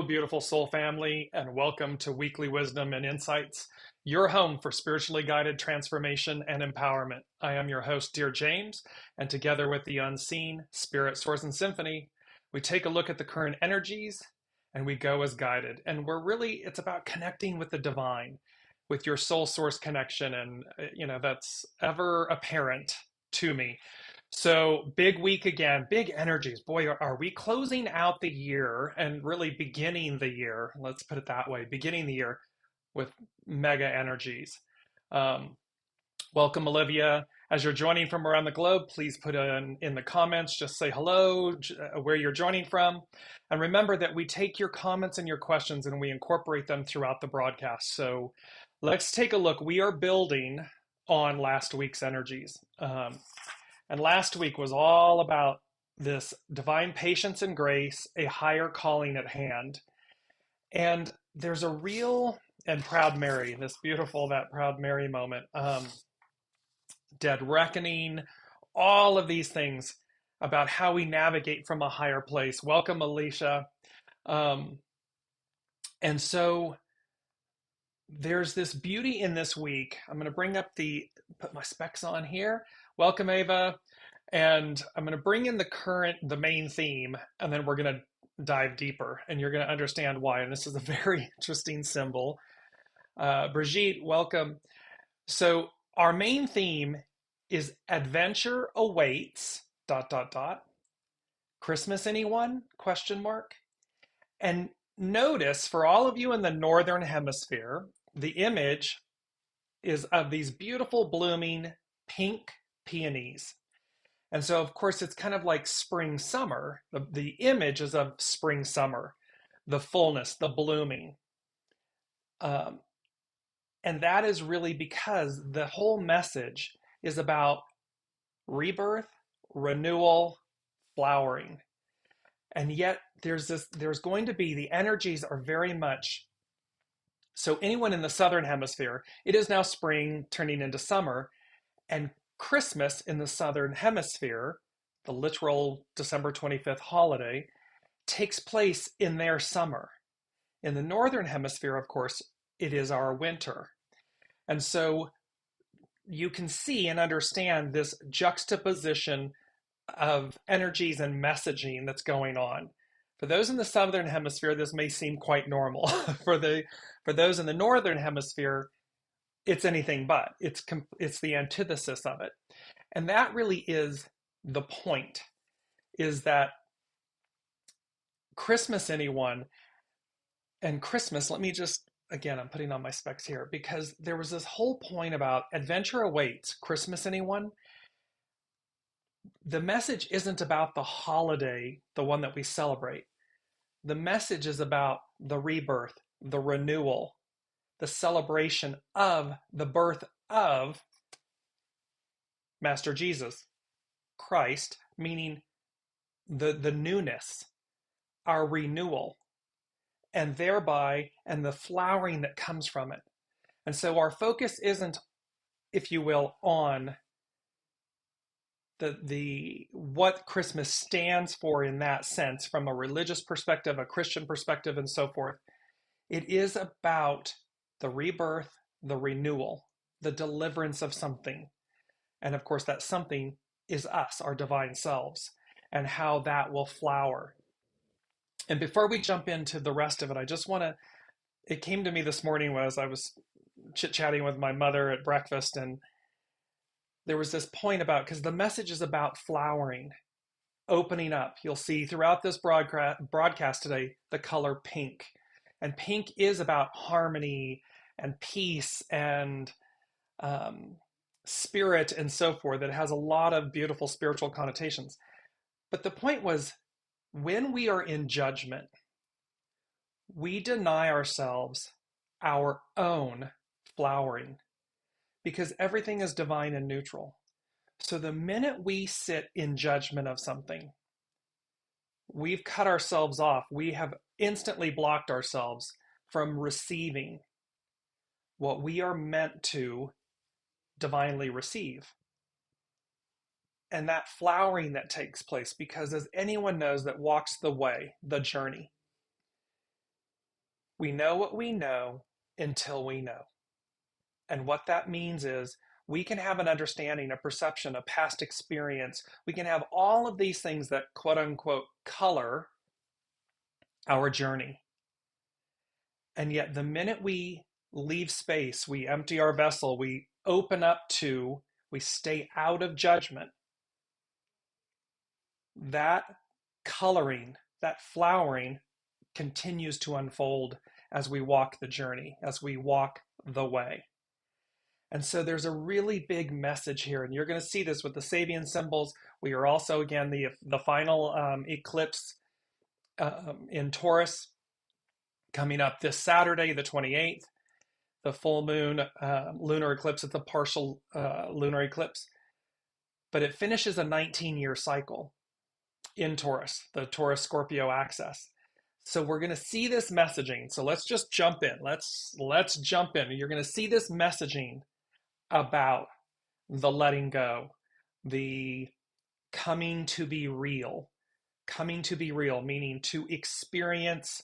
beautiful soul family, and welcome to Weekly Wisdom and Insights, your home for spiritually guided transformation and empowerment. I am your host, DearJames, and together with the unseen, Spirit, Source, and Symphony, we take a look at the current energies and we go as guided. And it's about connecting with the divine, with your soul source connection, and that's ever apparent to me. So big week again, big energies. Boy, are we closing out the year and really beginning the year, let's put it that way, beginning the year with mega energies. Welcome, Olivia. As you're joining from around the globe, please put in the comments, just say hello, where you're joining from. And remember that we take your comments and your questions and we incorporate them throughout the broadcast. So let's take a look. We are building on last week's energies. And last week was all about this divine patience and grace, a higher calling at hand. And there's a real, and Proud Mary, that Proud Mary moment, dead reckoning, all of these things about how we navigate from a higher place. Welcome, Alicia. And so there's this beauty in this week. I'm going to put my specs on here. Welcome, Ava. And I'm going to bring in the main theme, and then we're going to dive deeper, and you're going to understand why. And this is a very interesting symbol. Brigitte, welcome. So our main theme is adventure awaits, ... Christmas anyone? ? And notice, for all of you in the Northern Hemisphere, the image is of these beautiful blooming pink peonies. And so, of course, it's kind of like spring, summer. The image is of spring, summer, the fullness, the blooming. And that is really because the whole message is about rebirth, renewal, flowering. And yet there's going to be, the energies are very much, so anyone in the Southern Hemisphere, it is now spring turning into summer, and Christmas in the Southern Hemisphere, the literal December 25th holiday, takes place in their summer. In the Northern Hemisphere, of course, it is our winter. And so you can see and understand this juxtaposition of energies and messaging that's going on. For those in the Southern Hemisphere, this may seem quite normal. For those in the Northern Hemisphere, it's anything but. It's the antithesis of it. And that really is the point, is that Christmas anyone, and Christmas, let me just, again, I'm putting on my specs here, because there was this whole point about adventure awaits, Christmas anyone. The message isn't about the holiday, the one that we celebrate. The message is about the rebirth, the renewal, the celebration of the birth of Master Jesus, Christ, meaning the newness, our renewal, and thereby, and the flowering that comes from it. And so our focus isn't, if you will, on what Christmas stands for in that sense, from a religious perspective, a Christian perspective, and so forth. It is about the rebirth, the renewal, the deliverance of something. And of course, that something is us, our divine selves, and how that will flower. And before we jump into the rest of it, it came to me this morning as I was chit-chatting with my mother at breakfast, and there was this point about, because the message is about flowering, opening up. You'll see throughout this broadcast today, the color pink. And pink is about harmony and peace and spirit and so forth. It has a lot of beautiful spiritual connotations. But the point was, when we are in judgment, we deny ourselves our own flowering, because everything is divine and neutral. So the minute we sit in judgment of something, we've cut ourselves off. We have instantly blocked ourselves from receiving what we are meant to divinely receive. And that flowering that takes place, because as anyone knows that walks the way, the journey, We know what we know until we know. And what that means is we can have an understanding, a perception, a past experience. We can have all of these things that quote unquote color our journey. And yet, the minute we leave space, we empty our vessel, we open up to, we stay out of judgment, that coloring, that flowering continues to unfold as we walk the journey, as we walk the way. And so there's a really big message here, and you're going to see this with the Sabian symbols. We are also, again, the final eclipse in Taurus coming up this Saturday, the 28th. The full moon lunar eclipse, it's a partial lunar eclipse. But it finishes a 19-year cycle in Taurus, the Taurus-Scorpio axis. So we're going to see this messaging. So let's just jump in. Let's jump in. You're going to see this messaging about the letting go, the coming to be real, meaning to experience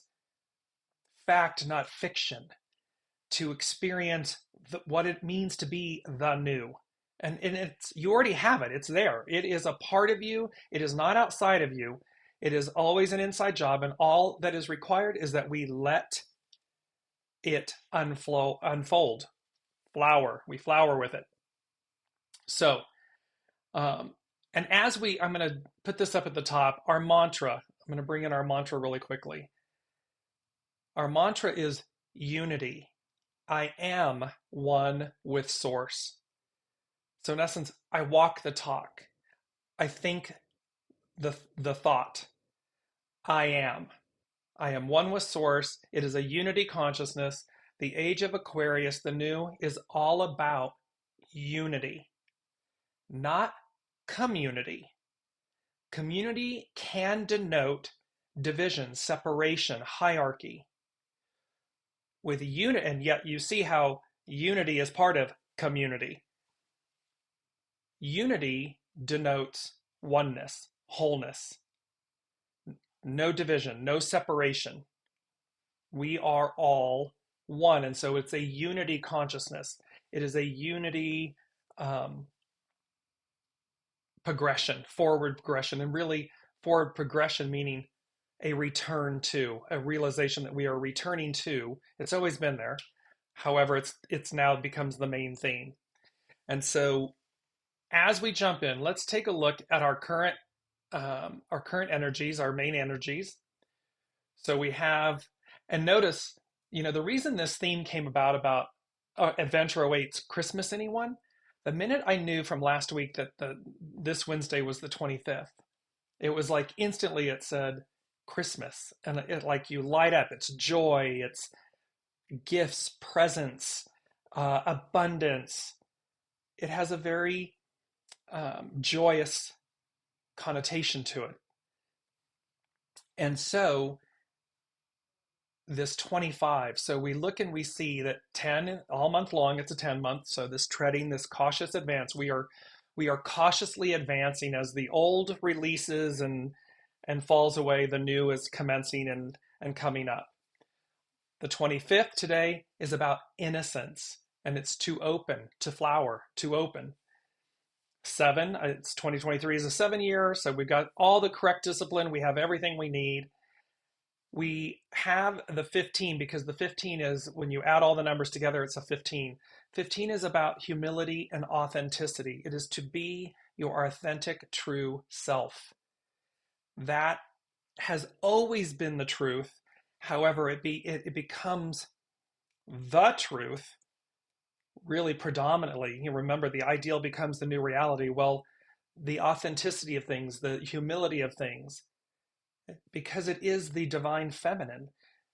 fact, not fiction, to experience what it means to be the new. And it's, you already have it. It's there. It is a part of you. It is not outside of you. It is always an inside job. And all that is required is that we let it unfold, flower. We flower with it. So, and as I'm going to put this up at the top, our mantra, I'm going to bring in our mantra really quickly. Our mantra is unity. I am one with source. So in essence, I walk the talk. I think the thought. I am. I am one with source. It is a unity consciousness. The age of Aquarius, the new, is all about unity, not community. Community can denote division, separation, hierarchy. With unity, and yet you see how unity is part of community. Unity denotes oneness, wholeness, no division, no separation. We are all one, and so it's a unity consciousness. It is a unity progression, forward progression, and really forward progression meaning a return to, a realization that we are returning to. It's always been there. However, it's now becomes the main theme. And so as we jump in, let's take a look at our current energies, our main energies. So we have, and notice, the reason this theme came about Adventure Awaits Christmas, anyone? The minute I knew from last week that this Wednesday was the 25th, it was like instantly it said Christmas, and it like you light up. It's joy, it's gifts, presents, abundance. It has a very joyous connotation to it. And so this 25, so we look and we see that 10 all month long, it's a 10 month. So this treading, this cautious advance, we are cautiously advancing as the old releases and falls away, the new is commencing and coming up. The 25th today is about innocence, and it's to open, to flower, to open. 7, it's 2023 is a 7-year, so we've got all the correct discipline. We have everything we need. We have the 15 because the 15 is, when you add all the numbers together, it's a 15. 15 is about humility and authenticity. It is to be your authentic, true self. That has always been the truth. However, it becomes the truth really predominantly. You remember, the ideal becomes the new reality. Well, the authenticity of things, the humility of things, because it is the divine feminine.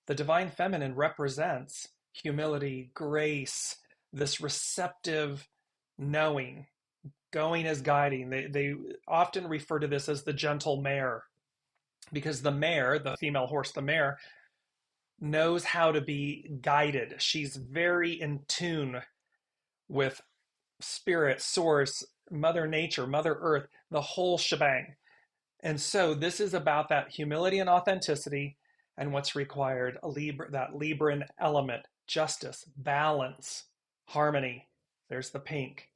The divine feminine represents humility, grace, this receptive knowing, going as guiding. They often refer to this as the gentle mare, because the mare, the female horse, the mare, knows how to be guided. She's very in tune with spirit, source, Mother Nature, Mother Earth, the whole shebang. And so this is about that humility and authenticity. and what's required, that Libran element, justice, balance, harmony. There's the pink.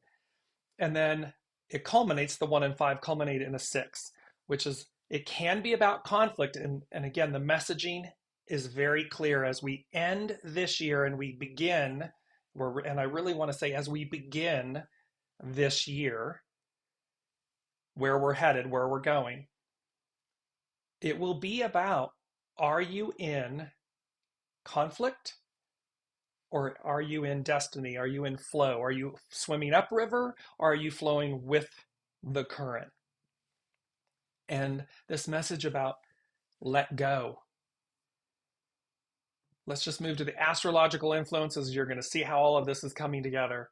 And then it culminates, the 1 and 5 culminate in a 6, which is, it can be about conflict. And again, the messaging is very clear as we end this year and we begin, and I really want to say, as we begin this year, where we're headed, where we're going, it will be about, are you in conflict or are you in destiny? Are you in flow? Are you swimming upriver or are you flowing with the current? And this message about let go. Let's just move to the astrological influences. You're going to see how all of this is coming together.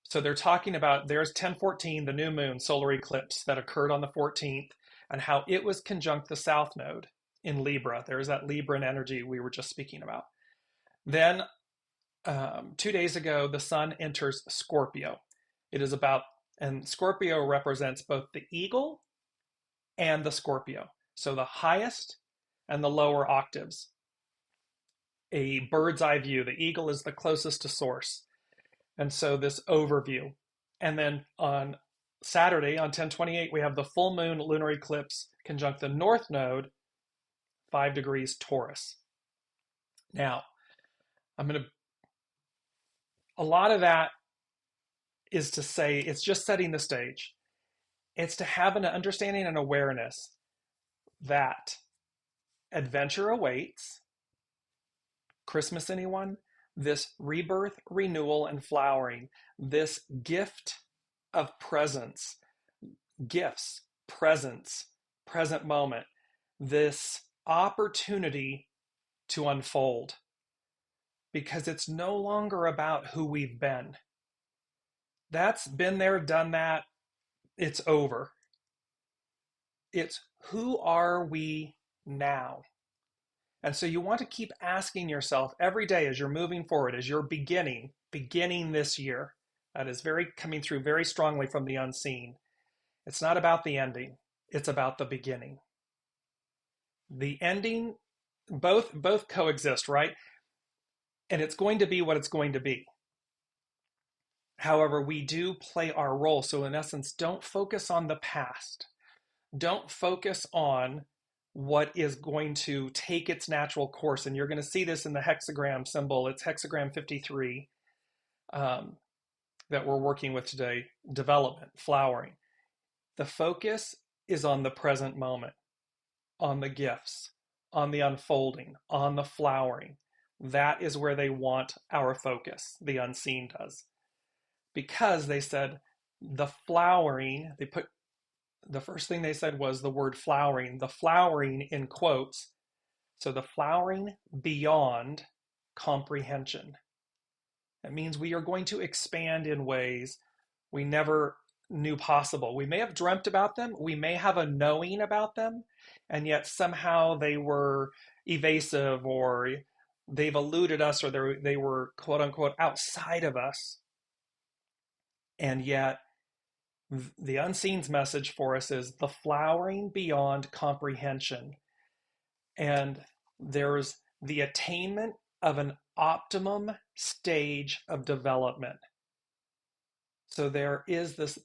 So they're talking about, there's 1014, the new moon solar eclipse that occurred on the 14th, and how it was conjunct the south node in Libra. There's that Libran energy we were just speaking about. Then 2 days ago, the sun enters Scorpio. It is about, and Scorpio represents both the eagle and the Scorpio. So the highest and the lower octaves. A bird's eye view. The eagle is the closest to source. And so this overview. And then on Saturday, on 10/28, we have the full moon lunar eclipse conjunct the north node, 5 degrees Taurus. Now, a lot of that is to say, it's just setting the stage. It's to have an understanding and awareness that adventure awaits. Christmas, anyone? This rebirth, renewal, and flowering. This gift of presence, gifts, presence, present moment. This opportunity to unfold. Because it's no longer about who we've been. That's been there, done that. It's over. It's who are we now? And so you want to keep asking yourself every day as you're moving forward, as you're beginning this year. That is coming through very strongly from the unseen. It's not about the ending. It's about the beginning. The ending, both coexist, right? And it's going to be what it's going to be. However, we do play our role. So in essence, don't focus on the past. Don't focus on what is going to take its natural course. And you're going to see this in the hexagram symbol. It's hexagram 53 that we're working with today. Development, flowering. The focus is on the present moment, on the gifts, on the unfolding, on the flowering. That is where they want our focus, the unseen does. Because they said the flowering, the first thing they said was the word flowering, the flowering in quotes. So the flowering beyond comprehension. That means we are going to expand in ways we never knew possible. We may have dreamt about them, we may have a knowing about them, and yet somehow they were evasive or they've eluded us or they were quote unquote outside of us. And yet the unseen's message for us is the flowering beyond comprehension. And there's the attainment of an optimum stage of development. So there is this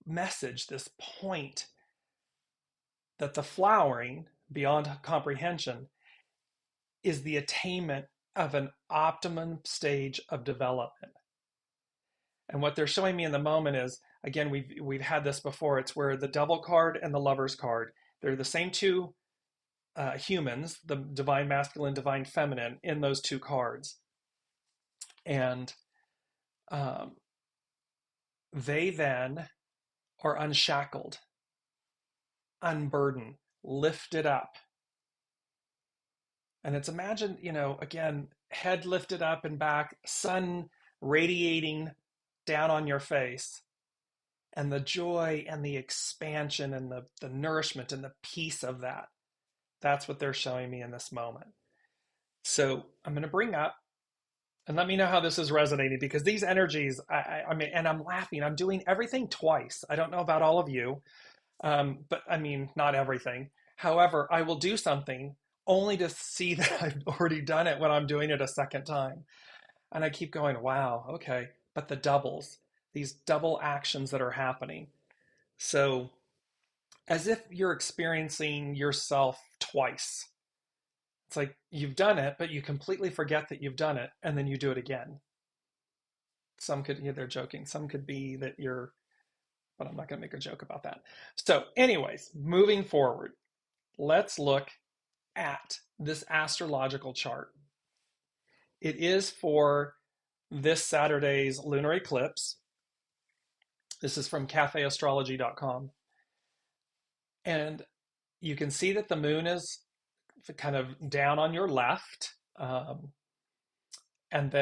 message, this point that the flowering beyond comprehension is the attainment of an optimum stage of development. And what they're showing me in the moment is, again, we've had this before. It's where the Devil card and the Lover's card, they're the same two humans, the divine masculine, divine feminine, in those two cards. And they then are unshackled, unburdened, lifted up. And it's imagine, again, head lifted up and back, sun radiating down on your face, and the joy and the expansion and the nourishment and the peace of that. That's what they're showing me in this moment. So I'm going to bring up, and let me know how this is resonating, because these energies, I mean, and I'm laughing, I'm doing everything twice. I don't know about all of you. But I mean, not everything. However, I will do something only to see that I've already done it when I'm doing it a second time. And I keep going, wow, okay. But the doubles, these double actions that are happening. So, as if you're experiencing yourself twice. It's like you've done it, but you completely forget that you've done it, and then you do it again. Some could, yeah, they're joking. Some could be that you're, but I'm not going to make a joke about that. So, anyways, moving forward, let's look at this astrological chart. It is for this Saturday's lunar eclipse. This is from cafeastrology.com. And you can see that the moon is kind of down on your left. And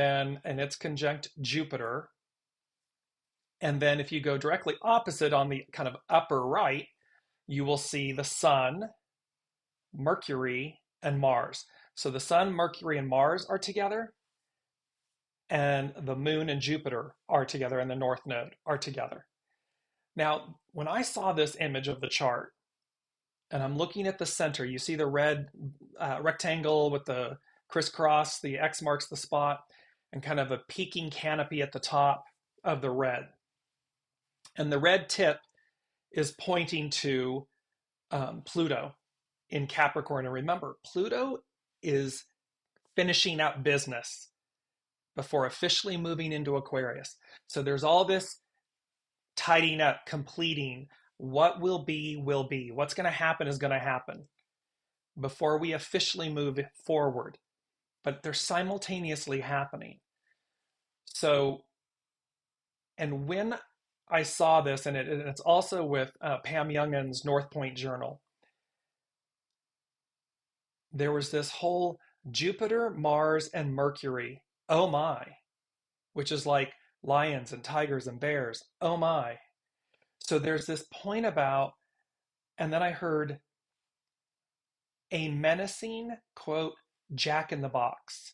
it's conjunct Jupiter. And then if you go directly opposite on the kind of upper right, you will see the sun, Mercury, and Mars. So the sun, Mercury, and Mars are together, and the moon and Jupiter are together, and the north node are together. Now, when I saw this image of the chart, and I'm looking at the center, you see the red rectangle with the crisscross, the X marks the spot, and kind of a peaking canopy at the top of the red. And the red tip is pointing to Pluto in Capricorn. And remember, Pluto is finishing up business before officially moving into Aquarius. So there's all this tidying up, completing. What will be, will be. What's going to happen is going to happen before we officially move forward. But they're simultaneously happening. So, and when I saw this, and it's also with Pam Youngan's North Point Journal, there was this whole Jupiter, Mars, and Mercury, oh my, which is like lions and tigers and bears, oh my. So there's this point about, and then I heard a menacing, quote, Jack in the Box.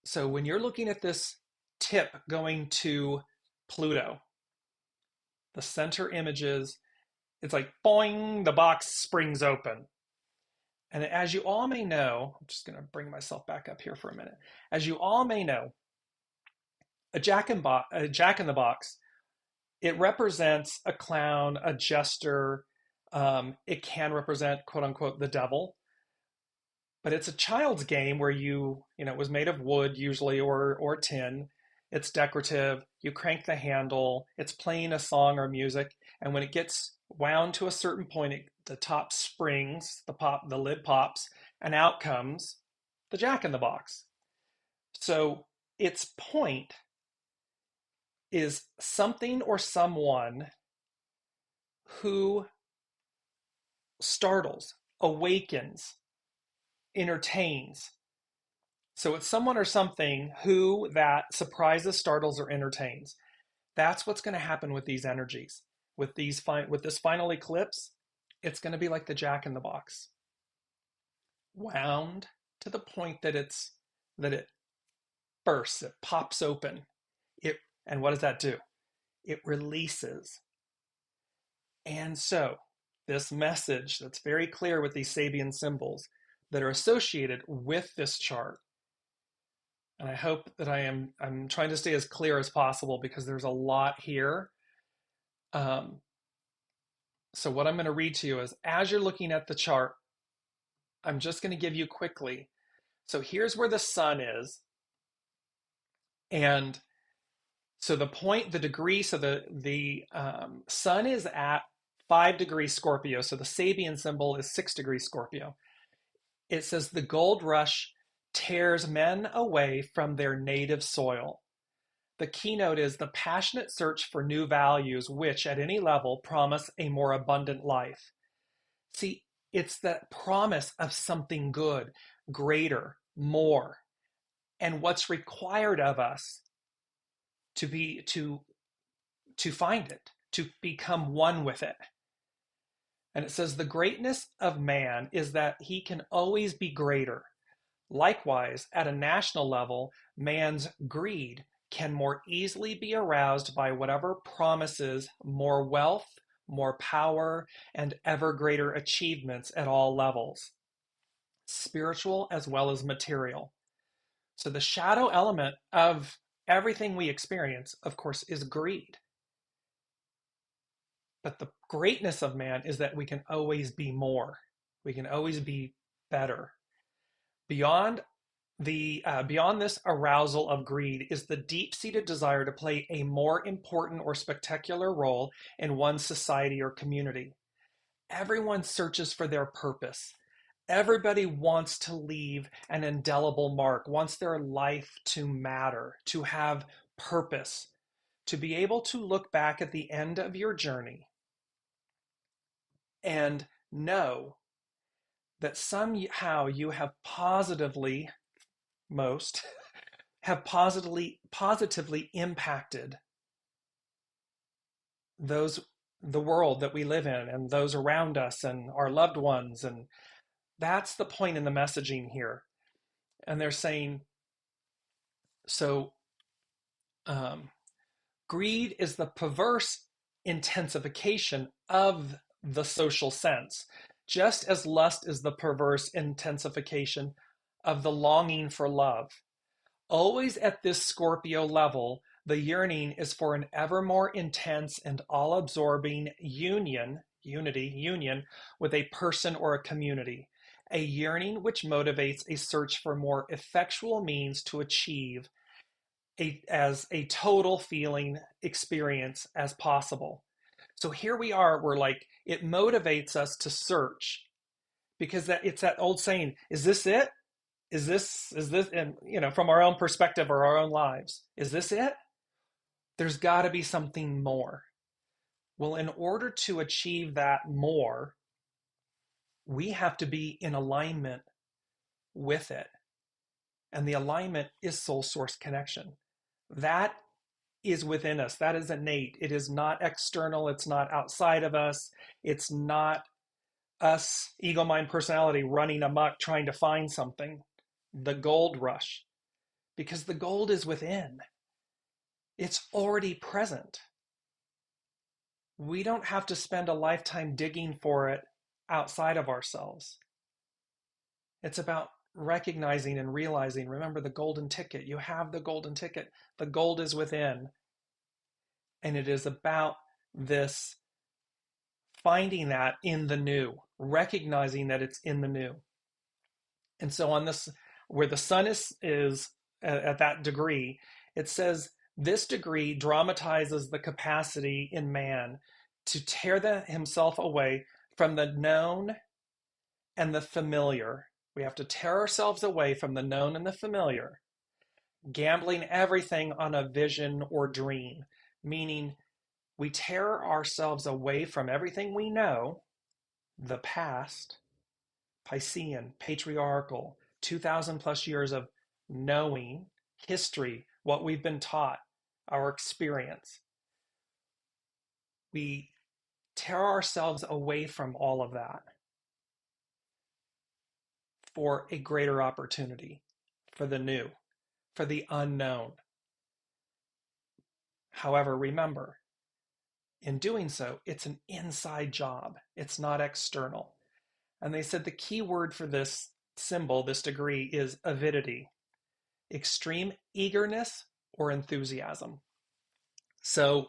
So when you're looking at this tip going to Pluto, the center images, it's like boing, the box springs open. And as you all may know, I'm just going to bring myself back up here for a minute. As you all may know, a jack in the box, it represents a clown, a jester. It can represent, quote unquote, the devil. But it's a child's game where it was made of wood usually or tin. It's decorative. You crank the handle. It's playing a song or music. And when it gets wound to a certain point, the top springs, the lid pops, and out comes the jack in the box. So its point is something or someone who startles, awakens, entertains. So it's someone or something who that surprises, startles, or entertains. That's what's going to happen with these energies. With this final eclipse, it's going to be like the jack in the box, wound to the point that it bursts, it pops open. And what does that do? It releases. And so this message that's very clear with these Sabian symbols that are associated with this chart. And I hope that I'm trying to stay as clear as possible because there's a lot here. So what I'm going to read to you is, as you're looking at the chart, I'm just going to give you quickly. So here's where the sun is. And so the degree, so the sun is at 5 degrees Scorpio. So the Sabian symbol is 6 degrees Scorpio. It says the gold rush tears men away from their native soil. The keynote is the passionate search for new values, which at any level promise a more abundant life. See, it's that promise of something good, greater, more, and what's required of us to find it, to become one with it. And it says the greatness of man is that he can always be greater. Likewise, at a national level, man's greed can more easily be aroused by whatever promises more wealth, more power, and ever greater achievements at all levels, spiritual as well as material. So the shadow element of everything we experience, of course, is greed. But the greatness of man is that we can always be more. We can always be better. Beyond beyond this arousal of greed is the deep-seated desire to play a more important or spectacular role in one's society or community. Everyone searches for their purpose. Everybody wants to leave an indelible mark, wants their life to matter, to have purpose, to be able to look back at the end of your journey and know that somehow you have most have positively impacted the world that we live in and those around us and our loved ones. And that's the point in the messaging here. And they're saying, so greed is the perverse intensification of the social sense, just as lust is the perverse intensification of the longing for love. Always at this Scorpio level, the yearning is for an ever more intense and all-absorbing union with a person or a community. A yearning which motivates a search for more effectual means to achieve as a total feeling experience as possible. So here we are, we're like, it motivates us to search because it's that old saying, is this it? Is this, and from our own perspective or our own lives, is this it? There's got to be something more. Well, in order to achieve that more, we have to be in alignment with it. And the alignment is soul source connection. That is within us. That is innate. It is not external. It's not outside of us. It's not us, ego, mind, personality, running amok trying to find something. The gold rush. Because the gold is within. It's already present. We don't have to spend a lifetime digging for it outside of ourselves. It's about recognizing and realizing, remember the golden ticket. You have the golden ticket. The gold is within. And it is about this finding that in the new, recognizing that it's in the new. And so on this, where the sun is at that degree, it says this degree dramatizes the capacity in man to tear himself away from the known and the familiar. We have to tear ourselves away from the known and the familiar, gambling everything on a vision or dream, meaning we tear ourselves away from everything we know, the past, Piscean, patriarchal, 2,000 plus years of knowing, history, what we've been taught, our experience. We tear ourselves away from all of that for a greater opportunity, for the new, for the unknown. However, remember, in doing so, it's an inside job. It's not external. And they said the key word for this symbol, this degree, is avidity, extreme eagerness or enthusiasm. So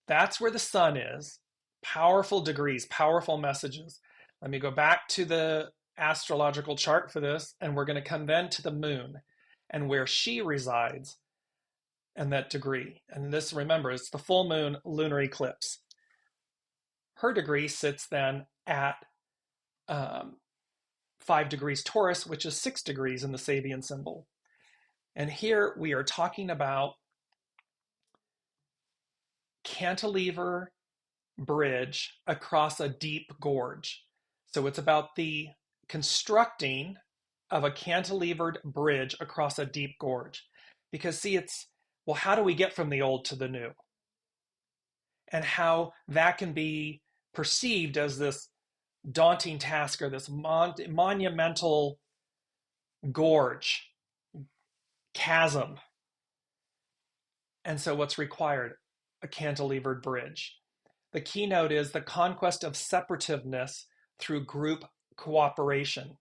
that's where the sun is. Powerful degrees, powerful messages. Let me go back to the astrological chart for this, and we're going to come then to the moon and where she resides and that degree. And this, remember, it's the full moon lunar eclipse. Her degree sits then at 5 degrees Taurus, which is 6 degrees in the Sabian symbol. And here we are talking about cantilever bridge across a deep gorge. So it's about the constructing of a cantilevered bridge across a deep gorge. Because see, well, how do we get from the old to the new? And how that can be perceived as this daunting task or this monumental gorge, chasm. And so what's required? A cantilevered bridge. The keynote is the conquest of separativeness through group cooperation.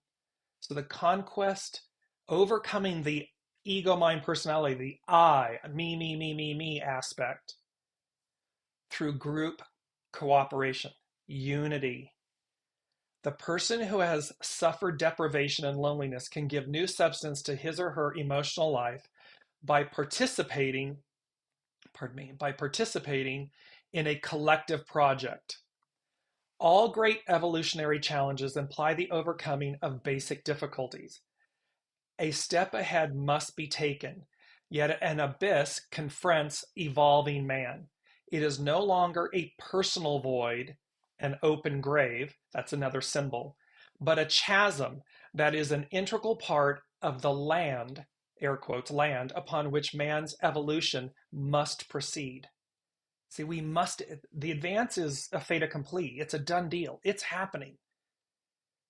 So the conquest, overcoming the ego, mind, personality, the I, me aspect through group cooperation, unity. The person who has suffered deprivation and loneliness can give new substance to his or her emotional life by participating in a collective project. All great evolutionary challenges imply the overcoming of basic difficulties. A step ahead must be taken, yet an abyss confronts evolving man. It is no longer a personal void, an open grave, that's another symbol, but a chasm that is an integral part of the land, air quotes, land, upon which man's evolution must proceed. See, the advance is a fait accompli. It's a done deal. It's happening.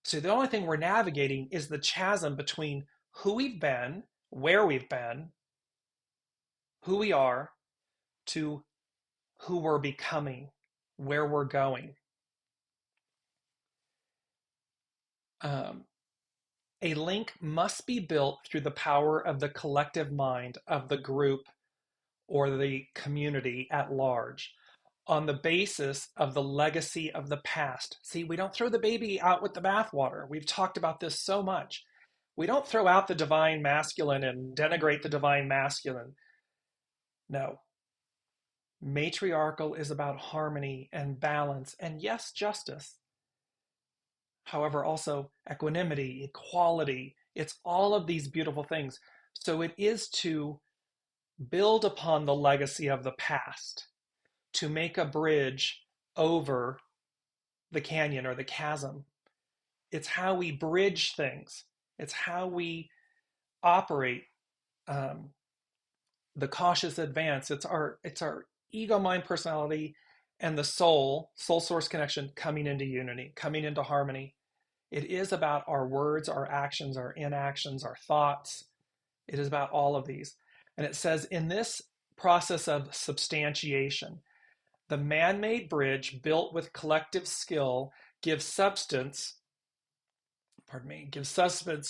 So the only thing we're navigating is the chasm between who we've been, where we've been, who we are, to who we're becoming, where we're going. A link must be built through the power of the collective mind of the group or the community at large on the basis of the legacy of the past. See, we don't throw the baby out with the bathwater. We've talked about this so much. We don't throw out the divine masculine and denigrate the divine masculine. No. Matriarchal is about harmony and balance and, yes, justice. However, also equanimity, equality. It's all of these beautiful things. So it is to build upon the legacy of the past, to make a bridge over the canyon or the chasm. It's how we bridge things. It's how we operate the cautious advance. It's our ego, mind, personality, and the soul source connection coming into unity, coming into harmony. It is about our words, our actions, our inactions, our thoughts. It is about all of these. And it says in this process of substantiation, the man-made bridge built with collective skill gives substance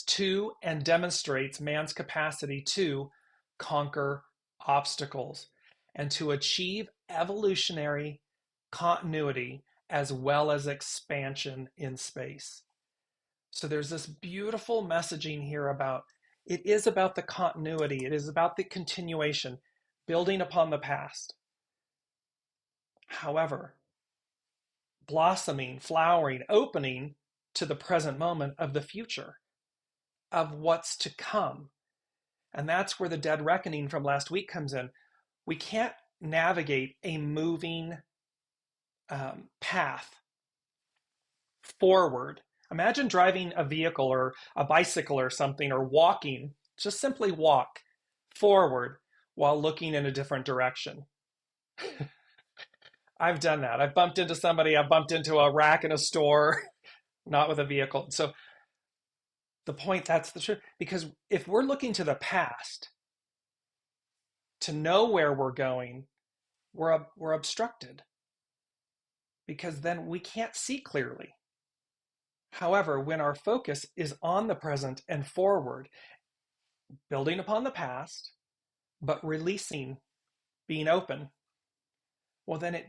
to and demonstrates man's capacity to conquer obstacles and to achieve evolutionary continuity as well as expansion in space. So there's this beautiful messaging here about it is about the continuity. It is about the continuation, building upon the past. However, blossoming, flowering, opening to the present moment of the future, of what's to come. And that's where the dead reckoning from last week comes in. We can't navigate a moving path forward. Imagine driving a vehicle or a bicycle or something, or walking, just simply walk forward while looking in a different direction. I've done that. I've bumped into somebody, I've bumped into a rack in a store, not with a vehicle. So the point, that's the truth. Because if we're looking to the past to know where we're going, we're obstructed. Because then we can't see clearly. However, when our focus is on the present and forward, building upon the past, but releasing, being open, well, then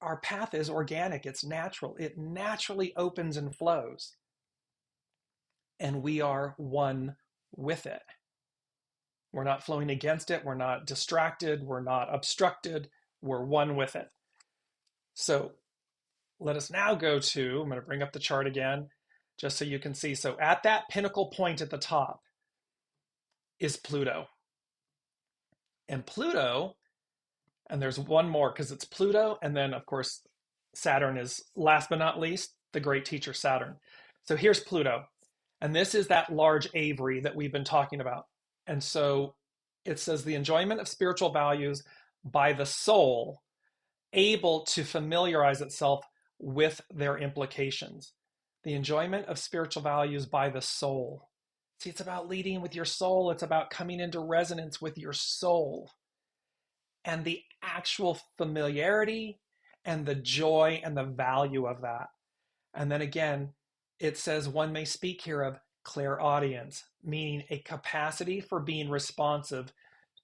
our path is organic, it's natural. It naturally opens and flows. And we are one with it. We're not flowing against it. We're not distracted. We're not obstructed. We're one with it. So let us now go to, I'm going to bring up the chart again, just so you can see. So at that pinnacle point at the top is Pluto. And Pluto, and there's one more because it's Pluto, and then of course Saturn is last but not least, the great teacher Saturn. So here's Pluto, and this is that large aviary that we've been talking about. And so it says the enjoyment of spiritual values by the soul able to familiarize itself with their implications. The enjoyment of spiritual values by the soul. See, it's about leading with your soul. It's about coming into resonance with your soul. And the actual familiarity and the joy and the value of that. And then again, it says one may speak here of clairaudience, meaning a capacity for being responsive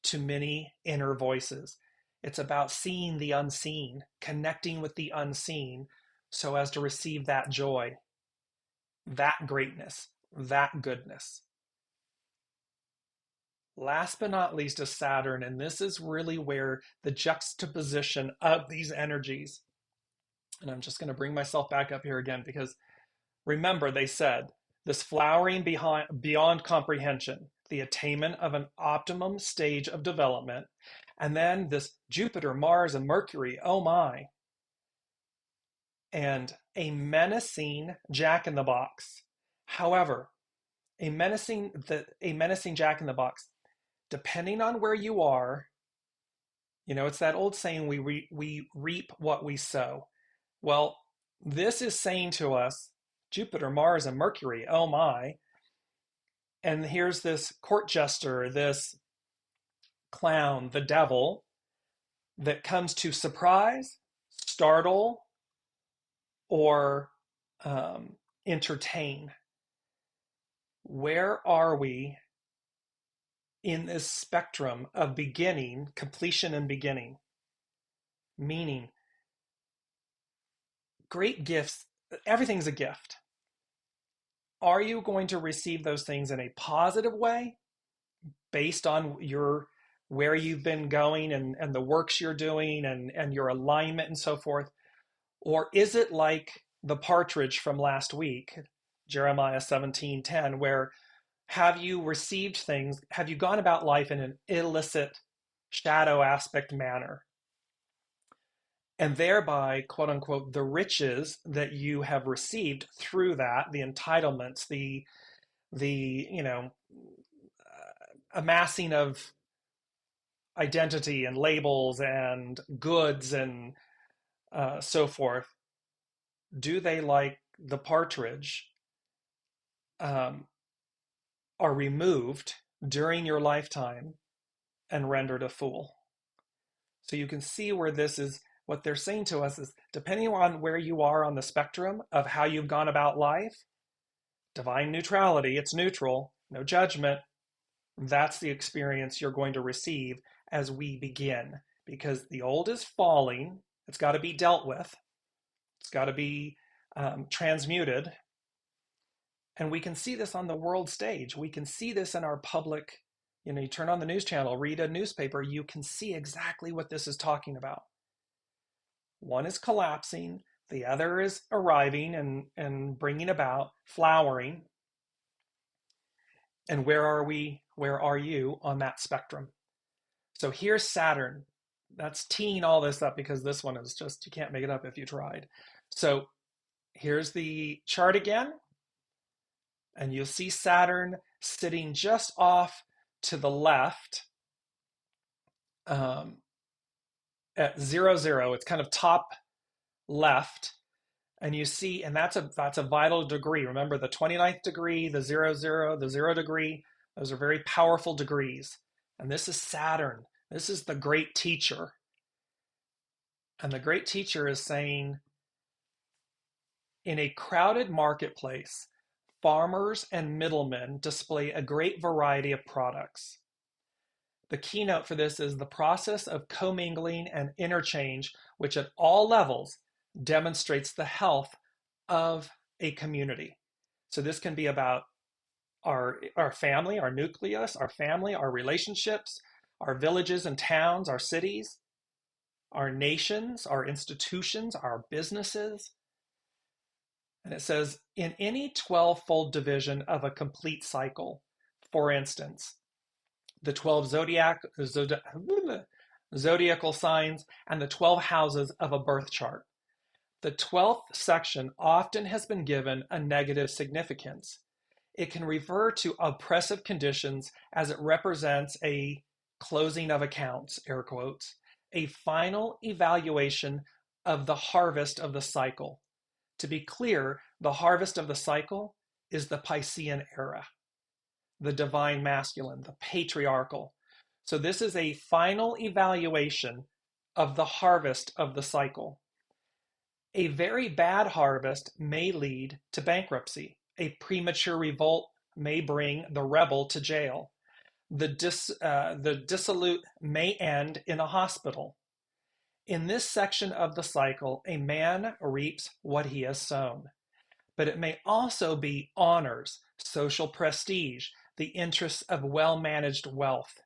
to many inner voices. It's about seeing the unseen, connecting with the unseen so as to receive that joy, that greatness, that goodness. Last but not least is Saturn, and this is really where the juxtaposition of these energies, and I'm just going to bring myself back up here again because remember they said this flowering beyond comprehension, the attainment of an optimum stage of development, and then this Jupiter, Mars, and Mercury, oh my, and a menacing jack-in-the-box. However, a menacing jack-in-the-box, depending on where you are, it's that old saying, we reap what we sow. Well, this is saying to us, Jupiter, Mars, and Mercury, oh my, and here's this court jester, this clown, the devil, that comes to surprise, startle, or entertain. Where are we in this spectrum of beginning, completion, and beginning? Meaning, great gifts, everything's a gift. Are you going to receive those things in a positive way based on where you've been going and the works you're doing and your alignment and so forth? Or is it like the partridge from last week, Jeremiah 17:10, where have you received things, have you gone about life in an illicit shadow aspect manner? And thereby, quote unquote, the riches that you have received through that, the entitlements, the amassing of identity and labels and goods and so forth, do they, like the partridge, are removed during your lifetime and rendered a fool? So you can see where this is, what they're saying to us is, depending on where you are on the spectrum of how you've gone about life, divine neutrality, it's neutral, no judgment, that's the experience you're going to receive as we begin. Because the old is falling, it's got to be dealt with, it's got to be transmuted. And we can see this on the world stage. We can see this in our public, you turn on the news channel, read a newspaper, you can see exactly what this is talking about. One is collapsing, the other is arriving and bringing about, flowering. And where are we? Where are you on that spectrum? So here's Saturn. That's teeing all this up because this one is just, you can't make it up if you tried. So here's the chart again. And you'll see Saturn sitting just off to the left at 0, 0. It's kind of top left. And you see, and that's a vital degree. Remember the 29th degree, the 0, 0, the 0 degree, those are very powerful degrees. And this is Saturn. This is the great teacher. And the great teacher is saying, in a crowded marketplace, farmers and middlemen display a great variety of products. The keynote for this is the process of commingling and interchange, which at all levels demonstrates the health of a community. So this can be about our family, our nucleus, our family, our relationships, our villages and towns, our cities, our nations, our institutions, our businesses. And it says, in any 12-fold division of a complete cycle, for instance, the 12 zodiacal signs and the 12 houses of a birth chart, the 12th section often has been given a negative significance. It can refer to oppressive conditions as it represents a closing of accounts, air quotes, a final evaluation of the harvest of the cycle. To be clear, the harvest of the cycle is the Piscean era, the divine masculine, the patriarchal. So this is a final evaluation of the harvest of the cycle. A very bad harvest may lead to bankruptcy. A premature revolt may bring the rebel to jail. The dissolute may end in a hospital. In this section of the cycle, a man reaps what he has sown. But it may also be honors, social prestige, the interests of well-managed wealth.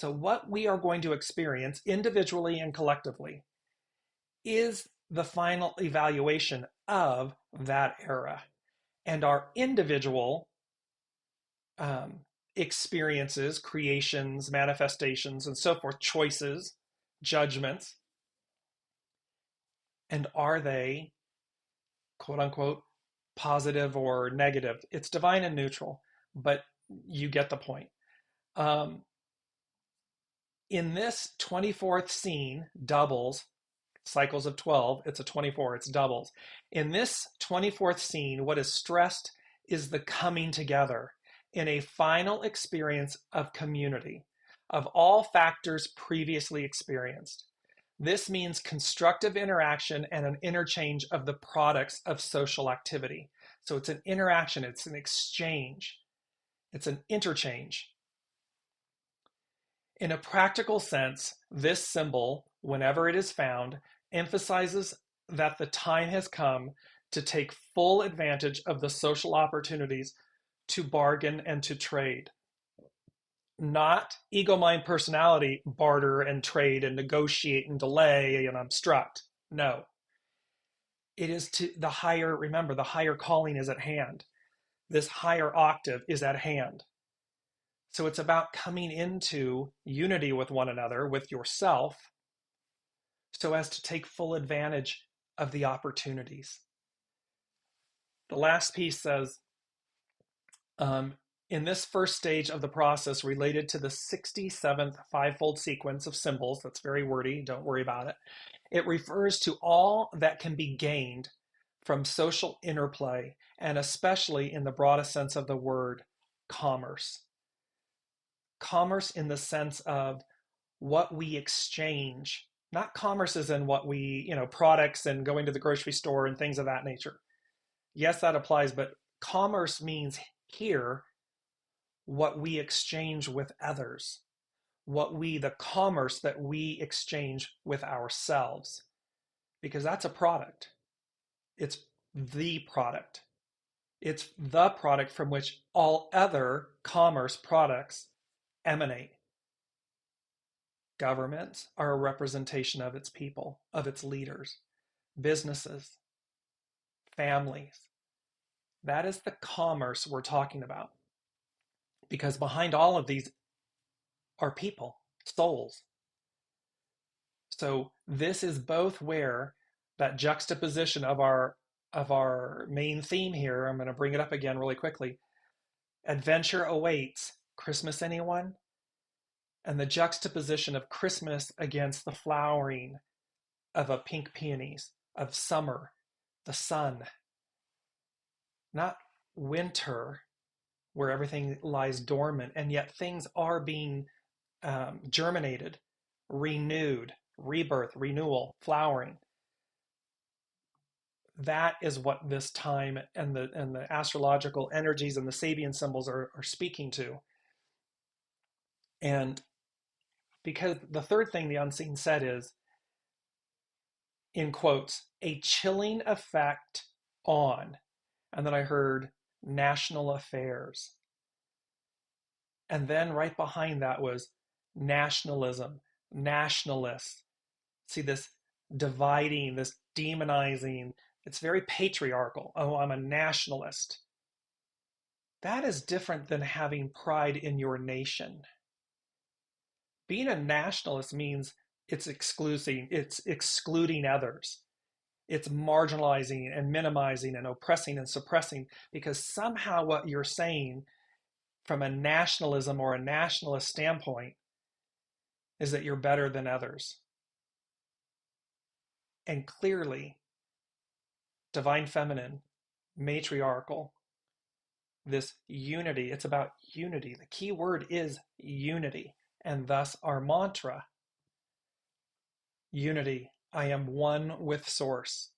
So what we are going to experience individually and collectively is the final evaluation of that era. And our individual experiences, creations, manifestations, and so forth, choices, judgments, and are they, quote unquote, positive or negative? It's divine and neutral, but you get the point. In this 24th scene, doubles, cycles of 12, it's a 24, it's doubles. In this 24th scene, what is stressed is the coming together in a final experience of community, of all factors previously experienced. This means constructive interaction and an interchange of the products of social activity. So it's an interaction, it's an exchange, it's an interchange. In a practical sense, this symbol, whenever it is found, emphasizes that the time has come to take full advantage of the social opportunities to bargain and to trade. Not ego, mind, personality, barter and trade and negotiate and delay and obstruct. No. It is to the higher, remember, the higher calling is at hand. This higher octave is at hand. So it's about coming into unity with one another, with yourself, so as to take full advantage of the opportunities. The last piece says, in this first stage of the process related to the 67th fivefold sequence of symbols, that's very wordy, don't worry about it, it refers to all that can be gained from social interplay, and especially in the broadest sense of the word, commerce. Commerce in the sense of what we exchange, not commerce as in what we, products and going to the grocery store and things of that nature. Yes, that applies, but commerce means here what we exchange with others, the commerce that we exchange with ourselves, because that's a product. It's the product. It's the product from which all other commerce products emanate. Governments are a representation of its people, of its leaders, businesses, families. That is the commerce we're talking about. Because behind all of these are people, souls. So this is both where that juxtaposition of our main theme here, I'm going to bring it up again really quickly. Adventure awaits. Christmas, anyone? And the juxtaposition of Christmas against the flowering of a pink peonies, of summer, the sun. Not winter, where everything lies dormant, and yet things are being germinated, renewed, rebirth, renewal, flowering. That is what this time and the astrological energies and the Sabian symbols are speaking to. And because the third thing the unseen said is, in quotes, a chilling effect on, and then I heard national affairs. And then right behind that was nationalism, nationalists. See this dividing, this demonizing. It's very patriarchal. Oh, I'm a nationalist. That is different than having pride in your nation. Being a nationalist means it's excluding others. It's marginalizing and minimizing and oppressing and suppressing, because somehow what you're saying from a nationalism or a nationalist standpoint is that you're better than others. And clearly, divine feminine, matriarchal, this unity, it's about unity. The key word is unity. And thus our mantra, unity, I am one with source.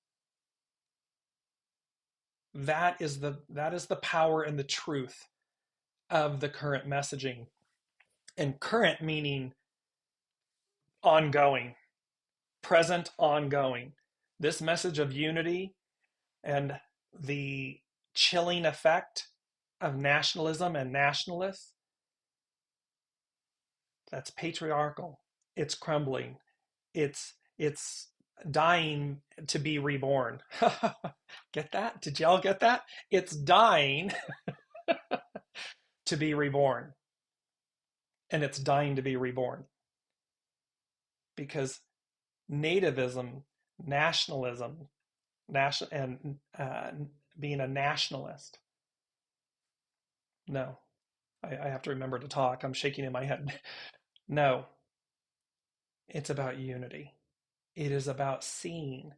That is the power and the truth of the current messaging. And current meaning ongoing, present, ongoing. This message of unity and the chilling effect of nationalism and nationalists, that's patriarchal. It's crumbling. It's dying to be reborn. Get that? Did y'all get that? It's dying to be reborn. And it's dying to be reborn because nativism, nationalism, and being a nationalist. No, I have to remember to talk. I'm shaking in my head. No, it's about unity. It is about seeing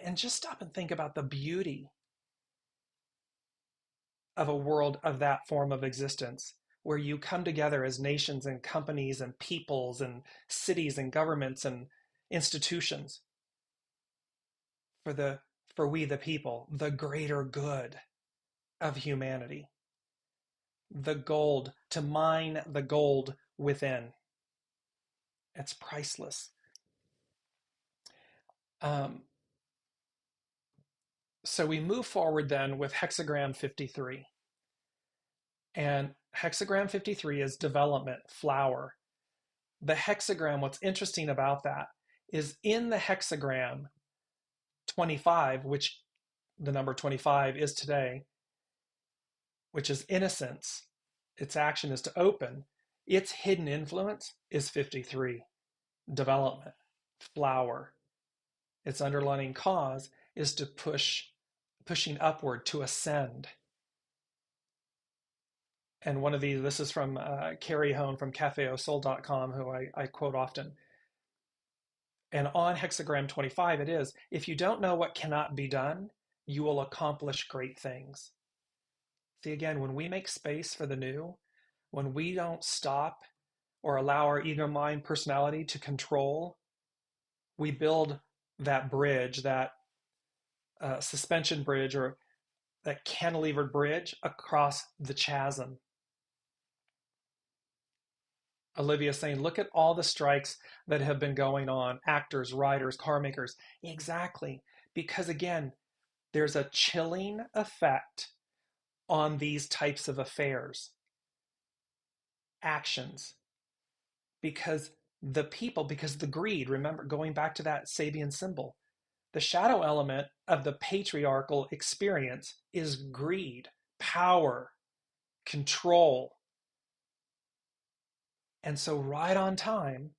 and just stop and think about the beauty of a world of that form of existence where you come together as nations and companies and peoples and cities and governments and institutions for we the people, the greater good of humanity, the gold, to mine the gold within. It's priceless. So we move forward then with hexagram 53. And hexagram 53 is development, flower. The hexagram, what's interesting about that is in the hexagram 25, which the number 25 is today, which is innocence, its action is to open, its hidden influence is 53, development, flower. Its underlying cause is to pushing upward, to ascend. And one of these, this is from Carrie Hone from cafeausoul.com, who I quote often. And on hexagram 25, it is, if you don't know what cannot be done, you will accomplish great things. See, again, when we make space for the new, when we don't stop or allow our ego, mind, personality to control, we build that bridge, that suspension bridge, or that cantilevered bridge across the chasm. Olivia saying, look at all the strikes that have been going on, actors, writers, car makers. Exactly. Because again, there's a chilling effect on these types of affairs, actions, because the greed, remember, going back to that Sabian symbol, the shadow element of the patriarchal experience is greed, power, control. And so right on time,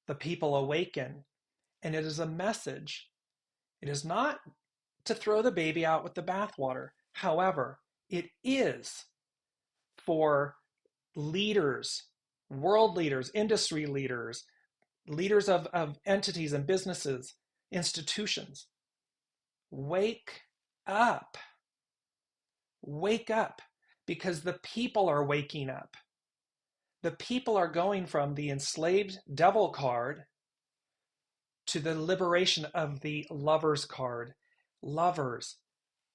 the people awaken, and it is a message. It is not to throw the baby out with the bathwater. However, it is for leaders, world leaders, industry leaders, leaders of entities and businesses, institutions. Wake up. Wake up, because the people are waking up. The people are going from the enslaved devil card to the liberation of the lovers card. Lovers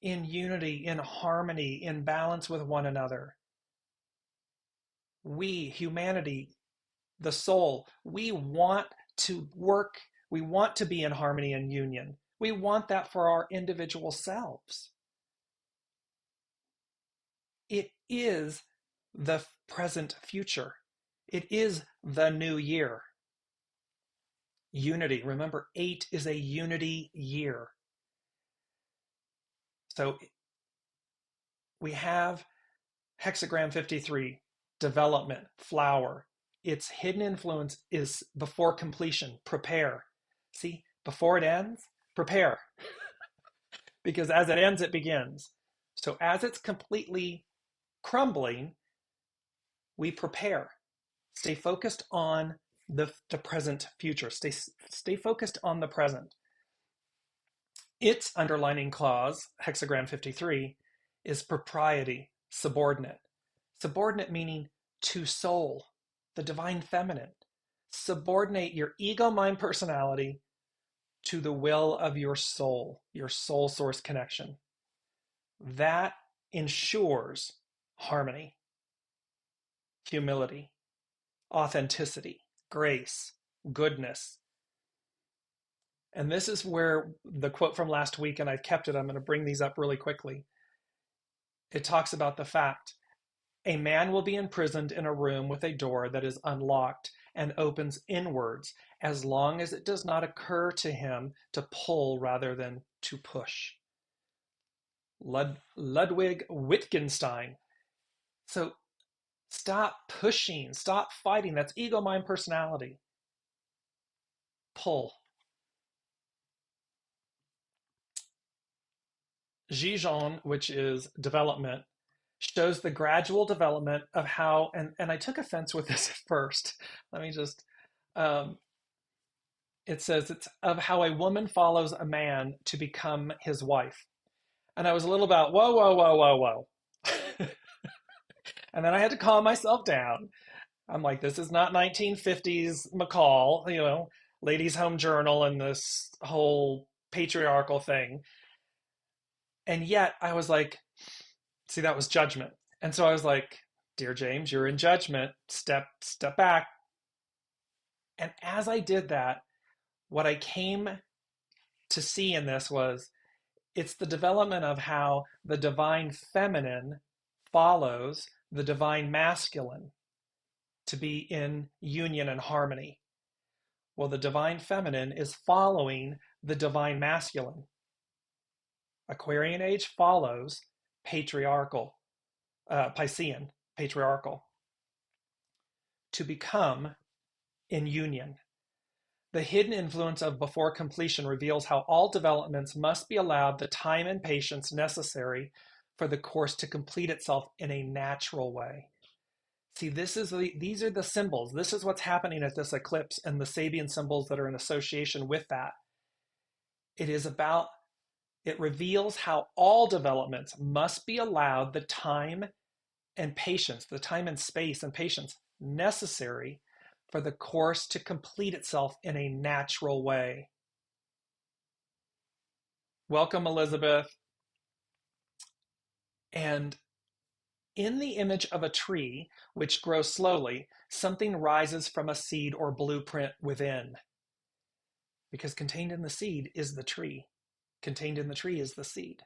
in unity, in harmony, in balance with one another. We, humanity, the soul, we want to work, we want to be in harmony and union. We want that for our individual selves. It is the present future. It is the new year. Unity. Remember, 8 is a unity year. So we have hexagram 53, development, flower. Its hidden influence is before completion, prepare. See, before it ends, prepare. Because as it ends, it begins. So as it's completely crumbling, we prepare. Stay focused on the present future. Stay focused on the present. Its underlining clause, hexagram 53, is propriety, subordinate. Subordinate meaning to soul, the divine feminine. Subordinate your ego, mind, personality to the will of your soul source connection. that ensures harmony, humility, authenticity, grace, goodness. And this is where the quote from last week, and I've kept it, I'm going to bring these up really quickly. It talks about the fact a man will be imprisoned in a room with a door that is unlocked and opens inwards as long as it does not occur to him to pull rather than to push. Ludwig Wittgenstein. So stop pushing, stop fighting. That's ego, mind, personality. Pull. Zhejiang, which is development, shows the gradual development of how, and I took offense with this at first. Let me just, it says it's of how a woman follows a man to become his wife. And I was a little about, whoa, whoa, whoa, whoa, whoa. And then I had to calm myself down. I'm like, this is not 1950s McCall, ladies' home journal and this whole patriarchal thing. And yet I was like, see, that was judgment. And so I was like, dear James, you're in judgment. Step back. And as I did that, what I came to see in this was it's the development of how the divine feminine follows the divine masculine to be in union and harmony. Well, the divine feminine is following the divine masculine. Aquarian age follows patriarchal, Piscean, patriarchal, to become in union. The hidden influence of before completion reveals how all developments must be allowed the time and patience necessary for the course to complete itself in a natural way. See, these are the symbols. This is what's happening at this eclipse and the Sabian symbols that are in association with that. It reveals how all developments must be allowed the time and patience, the time and space and patience necessary for the course to complete itself in a natural way. Welcome, Elizabeth. And in the image of a tree, which grows slowly, something rises from a seed or blueprint within. Because contained in the seed is the tree. Contained in the tree is the seed.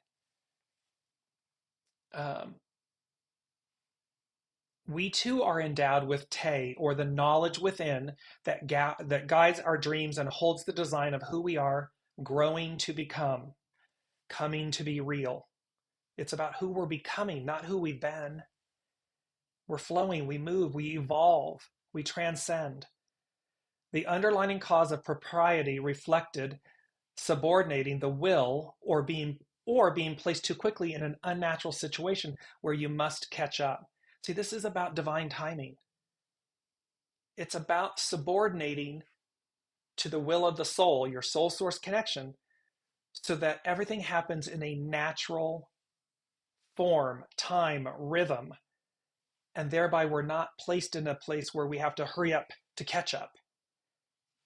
We too are endowed with Te, or the knowledge within that guides our dreams and holds the design of who we are growing to become, coming to be real. It's about who we're becoming, not who we've been. We're flowing, we move, we evolve, we transcend. The underlying cause of propriety reflected subordinating the will or being placed too quickly in an unnatural situation where you must catch up. See, this is about divine timing. It's about subordinating to the will of the soul, your soul source connection, so that everything happens in a natural form, time, rhythm, and thereby we're not placed in a place where we have to hurry up to catch up.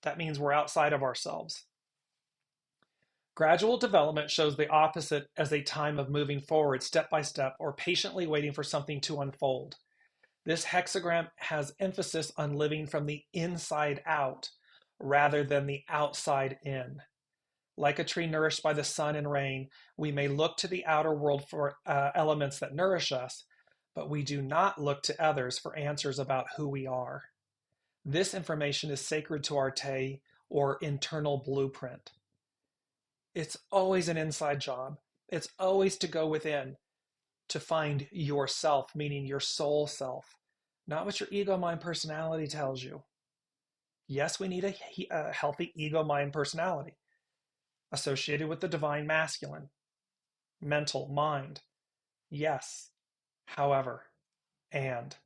That means we're outside of ourselves. Gradual development shows the opposite as a time of moving forward step by step or patiently waiting for something to unfold. This hexagram has emphasis on living from the inside out rather than the outside in. Like a tree nourished by the sun and rain, we may look to the outer world for elements that nourish us, but we do not look to others for answers about who we are. This information is sacred to our Te, or internal blueprint. It's always an inside job. It's always to go within, to find yourself, meaning your soul self, not what your ego, mind, personality tells you. Yes, we need a healthy ego, mind, personality associated with the divine masculine, mental, mind. Yes, however, and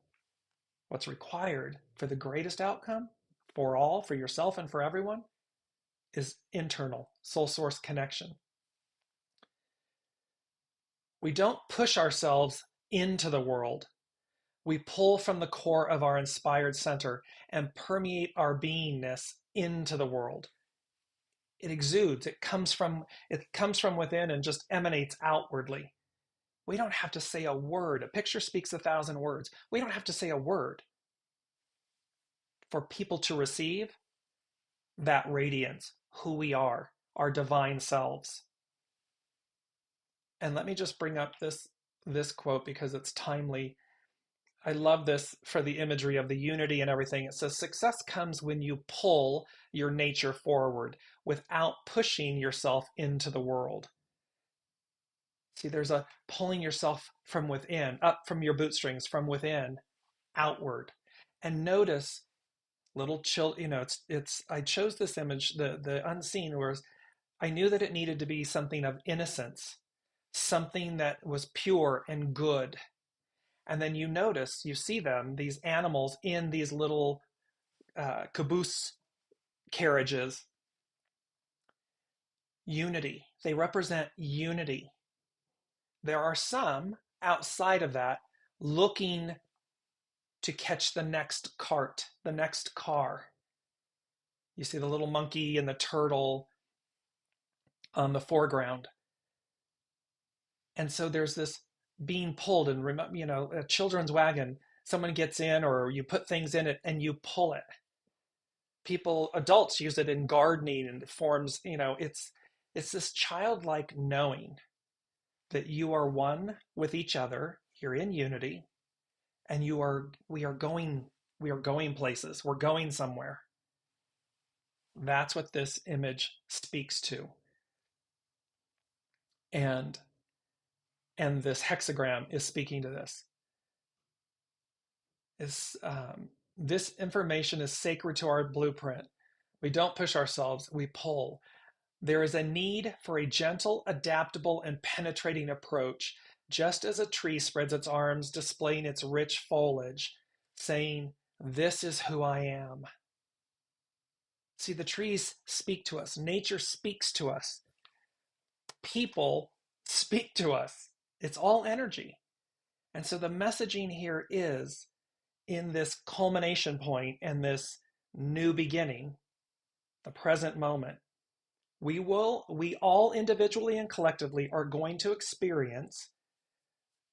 what's required for the greatest outcome for all, for yourself and for everyone, is internal, soul source connection. We don't push ourselves into the world. We pull from the core of our inspired center and permeate our beingness into the world. It exudes, it comes from within and just emanates outwardly. We don't have to say a word. A picture speaks 1,000 words. We don't have to say a word for people to receive that radiance, who we are, our divine selves. And let me just bring up this quote because it's timely. I love this for the imagery of the unity and everything. It says, success comes when you pull your nature forward without pushing yourself into the world. See, there's a pulling yourself from within, up from your bootstrings, from within, outward. And notice little chill, I chose this image, the unseen, whereas I knew that it needed to be something of innocence, something that was pure and good. And then you see them, these animals in these little caboose carriages. Unity. They represent unity. There are some outside of that looking to catch the next cart, the next car. You see the little monkey and the turtle on the foreground. And so there's this being pulled, and a children's wagon, someone gets in or you put things in it and you pull it. Adults use it in gardening and it forms, it's this childlike knowing that you are one with each other, you're in unity, and we are going places, we're going somewhere. That's what this image speaks to. And this hexagram is speaking to this. This information is sacred to our blueprint. We don't push ourselves, we pull. There is a need for a gentle, adaptable, and penetrating approach, just as a tree spreads its arms, displaying its rich foliage, saying, "This is who I am." See, the trees speak to us. Nature speaks to us. People speak to us. It's all energy. And so the messaging here is, in this culmination point and this new beginning, the present moment, we all individually and collectively are going to experience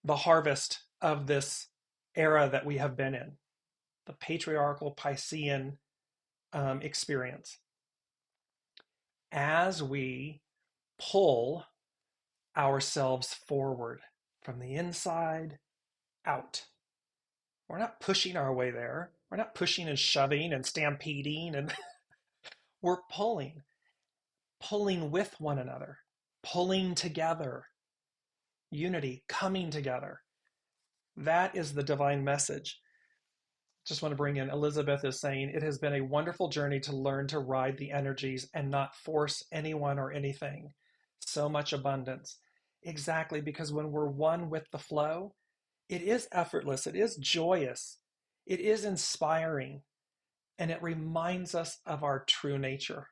the harvest of this era that we have been in, the patriarchal Piscean experience. As we pull ourselves forward from the inside out. We're not pushing our way there. We're not pushing and shoving and stampeding, and we're pulling with one another, pulling together, unity, coming together. That is the divine message. Just want to bring in, Elizabeth is saying, it has been a wonderful journey to learn to ride the energies and not force anyone or anything. So much abundance. Exactly, because when we're one with the flow, it is effortless, it is joyous, it is inspiring, and it reminds us of our true nature.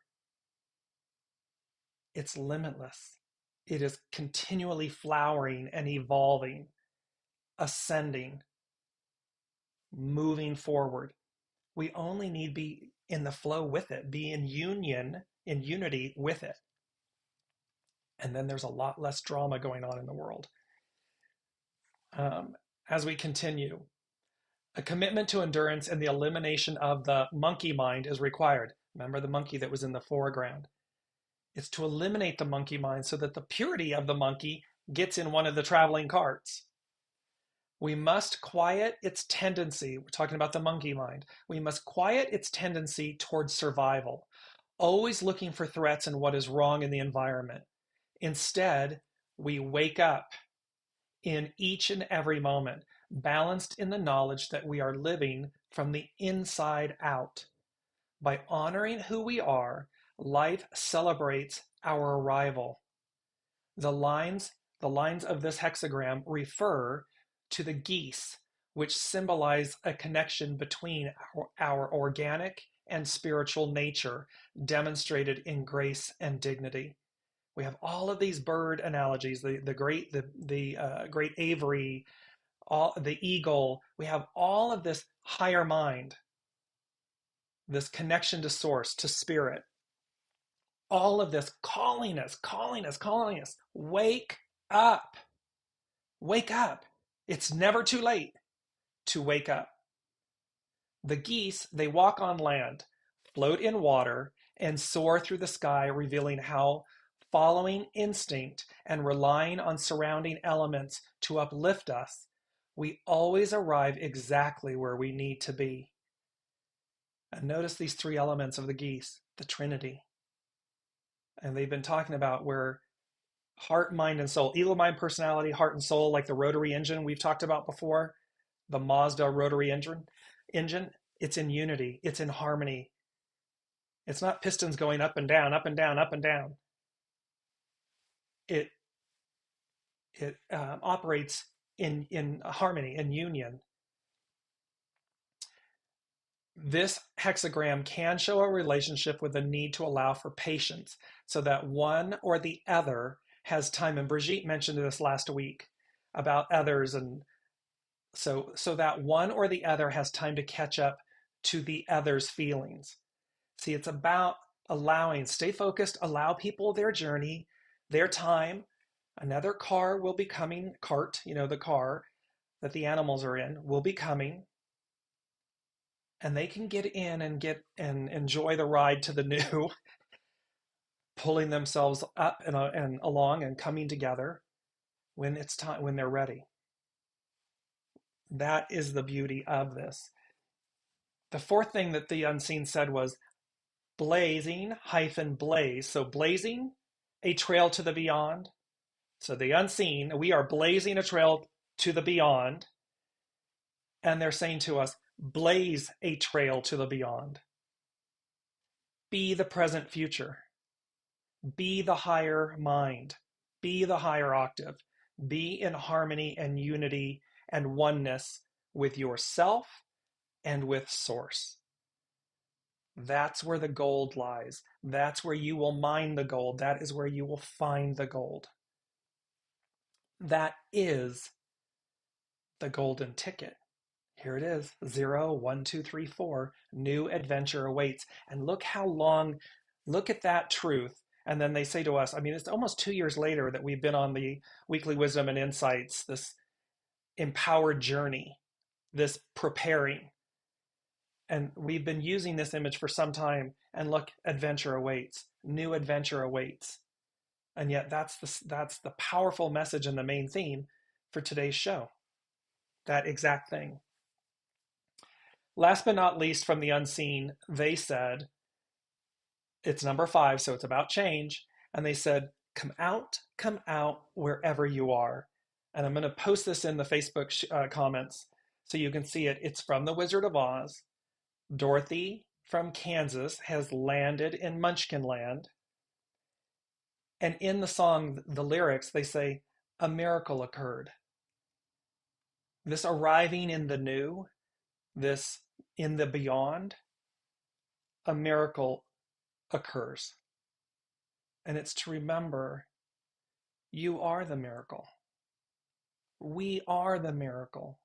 It's limitless. It is continually flowering and evolving, ascending, moving forward. We only need to be in the flow with it, be in union, in unity with it. And then there's a lot less drama going on in the world. As we continue, a commitment to endurance and the elimination of the monkey mind is required. Remember the monkey that was in the foreground. It's to eliminate the monkey mind so that the purity of the monkey gets in one of the traveling carts. We must quiet its tendency. We're talking about the monkey mind. We must quiet its tendency towards survival, always looking for threats and what is wrong in the environment. Instead, we wake up in each and every moment, balanced in the knowledge that we are living from the inside out. By honoring who we are, life celebrates our arrival. The lines of this hexagram refer to the geese, which symbolize a connection between our organic and spiritual nature, demonstrated in grace and dignity. We have all of these bird analogies, the great Avery, the eagle. We have all of this higher mind, this connection to source, to spirit. All of this calling us. Wake up. Wake up. It's never too late to wake up. The geese, they walk on land, float in water, and soar through the sky, revealing how following instinct and relying on surrounding elements to uplift us, we always arrive exactly where we need to be. And notice these three elements of the geese, the Trinity. And they've been talking about where heart, mind, and soul, ego, mind, personality, heart, and soul, like the rotary engine we've talked about before, the Mazda rotary engine, it's in unity, it's in harmony. It's not pistons going up and down, up and down, up and down. It operates in harmony, in union. This hexagram can show a relationship with a need to allow for patience so that one or the other has time. And Brigitte mentioned this last week about others, and so that one or the other has time to catch up to the other's feelings. See, it's about allowing, stay focused, allow people their journey, their time. Another car will be coming, cart, the car that the animals are in will be coming, and they can get in and enjoy the ride to the new, pulling themselves up and along and coming together when it's time, when they're ready. That is the beauty of this. The fourth thing that the unseen said was blazing-blaze. So blazing a trail to the beyond. So the unseen, we are blazing a trail to the beyond. And they're saying to us, blaze a trail to the beyond. Be the present future. Be the higher mind. Be the higher octave. Be in harmony and unity and oneness with yourself and with source. That's where the gold lies. That's where you will mine the gold. That is where you will find the gold. That is the golden ticket. Here it is, 0, 1, 2, 3, 4. New adventure awaits. And look how long, look at that truth. And then they say to us, I mean, it's almost 2 years later that we've been on the Weekly Wisdom and Insights, this empowered journey, this preparing. And we've been using this image for some time. And look, adventure awaits. New adventure awaits. And yet that's the powerful message and the main theme for today's show. That exact thing. Last but not least, from the unseen, they said, it's number 5, so it's about change. And they said, come out wherever you are. And I'm going to post this in the Facebook comments so you can see it. It's from The Wizard of Oz. Dorothy from Kansas has landed in Munchkin Land. And in the song, the lyrics, they say, a miracle occurred. This arriving in the new, this in the beyond, a miracle occurs. And it's to remember, you are the miracle. We are the miracle.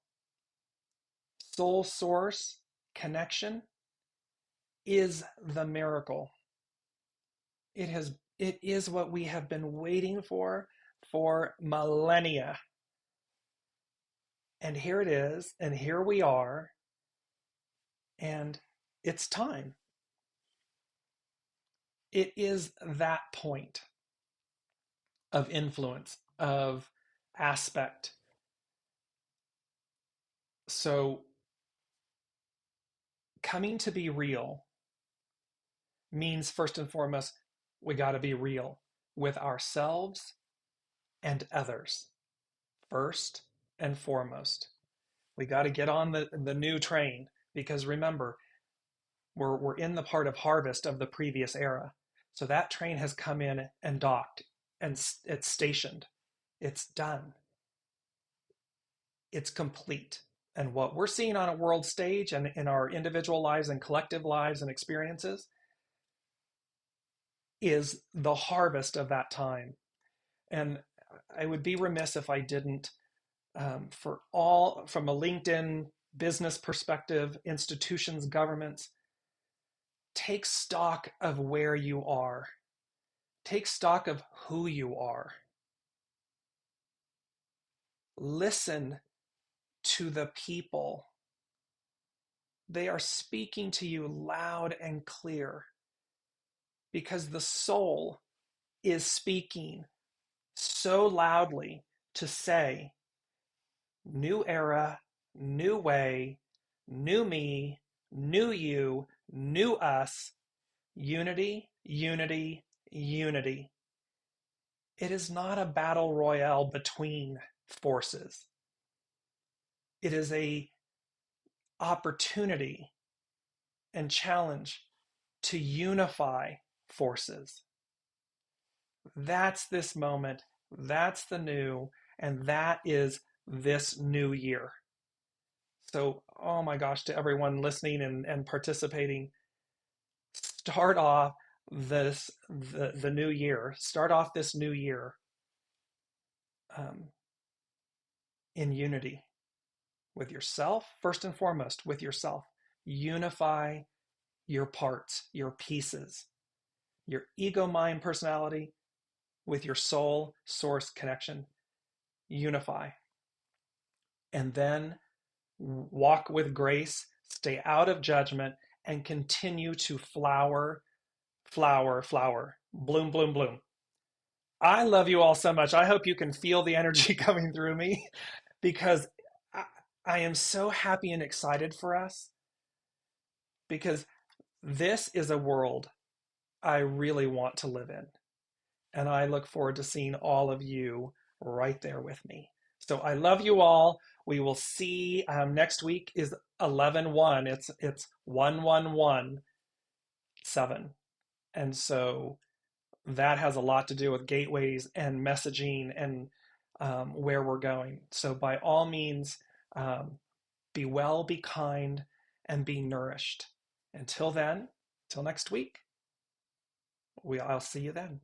Soul source connection is the miracle. It is what we have been waiting for millennia. And here it is, and here we are, and it's time. It is that point of influence, of aspect. So coming to be real means, first and foremost, we got to be real with ourselves and others. First and foremost, we got to get on the new train, because remember, we're in the part of harvest of the previous era. So that train has come in and docked, and it's stationed. It's done. It's complete. And what we're seeing on a world stage and in our individual lives and collective lives and experiences is the harvest of that time. And I would be remiss if I didn't, from a LinkedIn business perspective, institutions, governments, take stock of where you are. Take stock of who you are. Listen to the people. They are speaking to you loud and clear because the soul is speaking so loudly to say, new era, new way, new me, new you, new us, unity, unity, unity. It is not a battle royale between forces. It is a opportunity and challenge to unify forces. That's this moment. That's the new. And that is this new year. So, oh my gosh, to everyone listening and participating, start off the new year. Start off this new year um, in unity with yourself, first and foremost, with yourself. Unify your parts, your pieces, your ego, mind, personality with your soul, source, connection. Unify. And then walk with grace, stay out of judgment, and continue to flower, flower, flower, bloom, bloom, bloom. I love you all so much. I hope you can feel the energy coming through me because I, I am so happy and excited for us because this is a world I really want to live in. And I look forward to seeing all of you right there with me. So I love you all. We will see next week is 11-1. It's 1117. And so that has a lot to do with gateways and messaging and where we're going. So by all means, be well, be kind, and be nourished. Until then, till next week, I'll see you then.